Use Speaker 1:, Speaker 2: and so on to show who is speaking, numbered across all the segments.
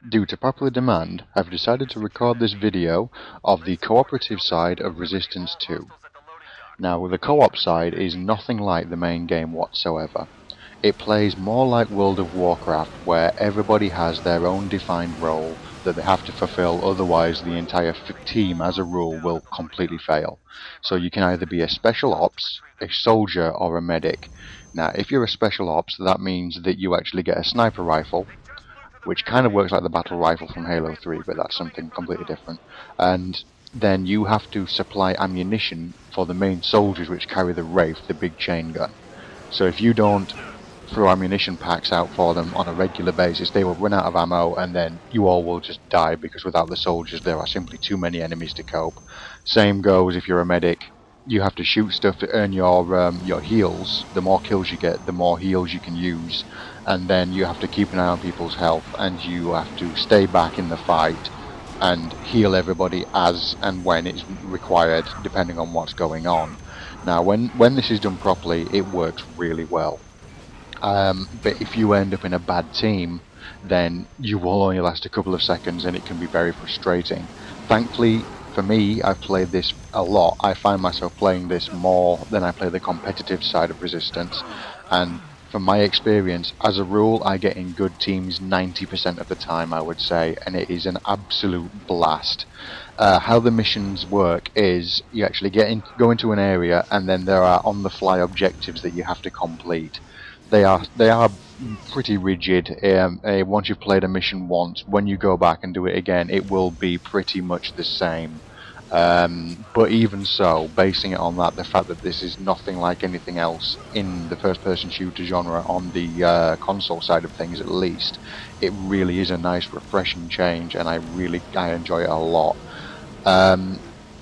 Speaker 1: due to popular demand, I've decided to record this video of the cooperative side of Resistance 2. Now, the co-op side is nothing like the main game whatsoever. It plays more like World of Warcraft, where everybody has their own defined role that they have to fulfill, otherwise the entire team as a rule will completely fail. So you can either be a special ops, a soldier, or a medic. Now, if you're a special ops, that means that you actually get a sniper rifle, which kind of works like the battle rifle from Halo 3, but that's something completely different. And then you have to supply ammunition for the main soldiers, which carry the Wraith, the big chain gun. So if you don't throw ammunition packs out for them on a regular basis, they will run out of ammo, and then you all will just die, because without the soldiers there are simply too many enemies to cope. Same goes if you're a medic. You have to shoot stuff to earn your heals. The more kills you get, the more heals you can use, and then you have to keep an eye on people's health, and you have to stay back in the fight and heal everybody as and when it's required, depending on what's going on. Now, when this is done properly, it works really well. But if you end up in a bad team, then you will only last a couple of seconds, and it can be very frustrating. Thankfully, for me, I've played this a lot. I find myself playing this more than I play the competitive side of Resistance, and from my experience, as a rule, I get in good teams 90% of the time, I would say, and it is an absolute blast. How the missions work is you actually go into an area, and then there are on-the-fly objectives that you have to complete. They are pretty rigid. Once you've played a mission once, when you go back and do it again, it will be pretty much the same. But even so, basing it on that, the fact that this is nothing like anything else in the first-person shooter genre on the console side of things, at least, it really is a nice, refreshing change, and I enjoy it a lot.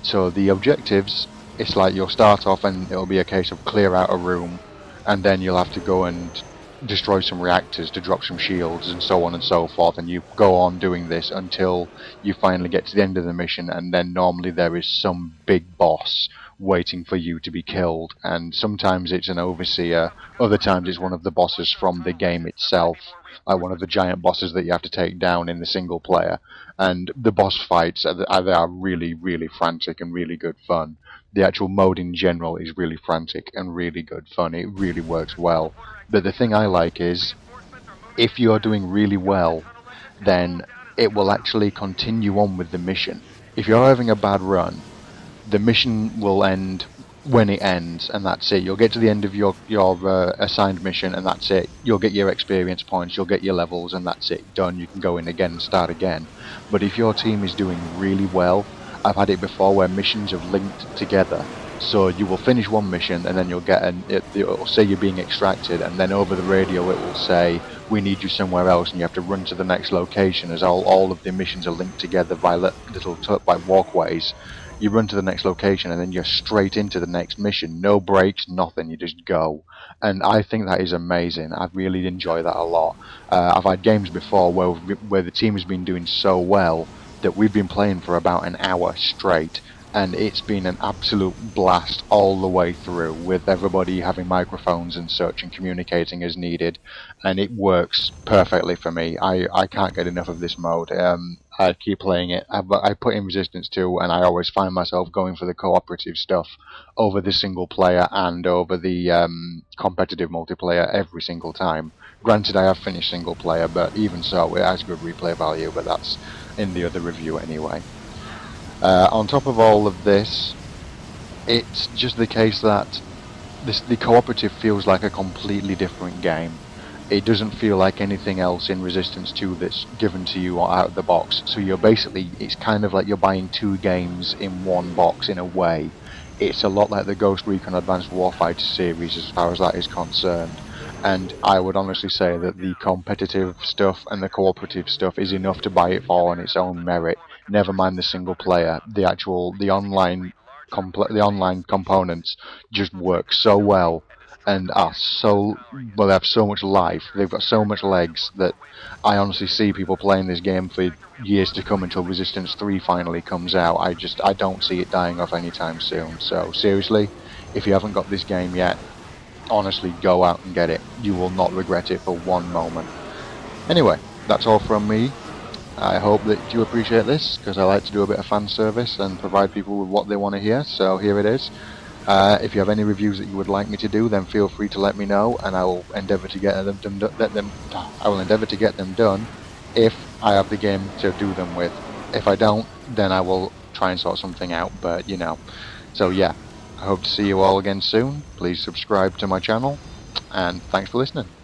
Speaker 1: So the objectives, it's like you'll start off and it'll be a case of clear out a room, and then you'll have to go and destroy some reactors to drop some shields, and so on and so forth, and you go on doing this until you finally get to the end of the mission, and then normally there is some big boss waiting for you to be killed, and sometimes it's an overseer, other times it's one of the bosses from the game itself, like one of the giant bosses that you have to take down in the single player. And the boss fights are really, really frantic and really good fun. The actual mode in general is really frantic and really good fun. It really works well. But the thing I like is, if you're doing really well, then it will actually continue on with the mission. If you're having a bad run, the mission will end when it ends, and that's it. You'll get to the end of your assigned mission, and that's it. You'll get your experience points, you'll get your levels, and that's it. Done. You can go in again and start again. But if your team is doing really well, I've had it before where missions have linked together. So you will finish one mission, and then you'll get it'll say you're being extracted, and then over the radio it will say, we need you somewhere else, and you have to run to the next location, as all of the missions are linked together by little walkways. You run to the next location, and then you're straight into the next mission. No breaks, nothing. You just go. And I think that is amazing. I really enjoy that a lot. I've had games before where the team has been doing so well that we've been playing for about an hour straight, and it's been an absolute blast all the way through, with everybody having microphones and such and communicating as needed, and it works perfectly for me. I can't get enough of this mode. I keep playing it. I put in Resistance 2, and I always find myself going for the cooperative stuff over the single player and over the competitive multiplayer every single time. Granted, I have finished single player, but even so, it has good replay value, but that's in the other review anyway. On top of all of this, it's just the case that the cooperative feels like a completely different game. It doesn't feel like anything else in Resistance 2 that's given to you out of the box. So it's kind of like you're buying two games in one box in a way. It's a lot like the Ghost Recon Advanced Warfighter series as far as that is concerned. And I would honestly say that the competitive stuff and the cooperative stuff is enough to buy it for on its own merit. Never mind the single player. The online components just work so well and they have so much life. They've got so much legs that I honestly see people playing this game for years to come until Resistance 3 finally comes out. I don't see it dying off anytime soon. So seriously, if you haven't got this game yet, honestly, go out and get it. You will not regret it for one moment. Anyway, that's all from me. I hope that you appreciate this, because I like to do a bit of fan service and provide people with what they want to hear, so here it is. If you have any reviews that you would like me to do, then feel free to let me know, and I will endeavour to get them done if I have the game to do them with. If I don't, then I will try and sort something out, but you know. So yeah, I hope to see you all again soon. Please subscribe to my channel, and thanks for listening.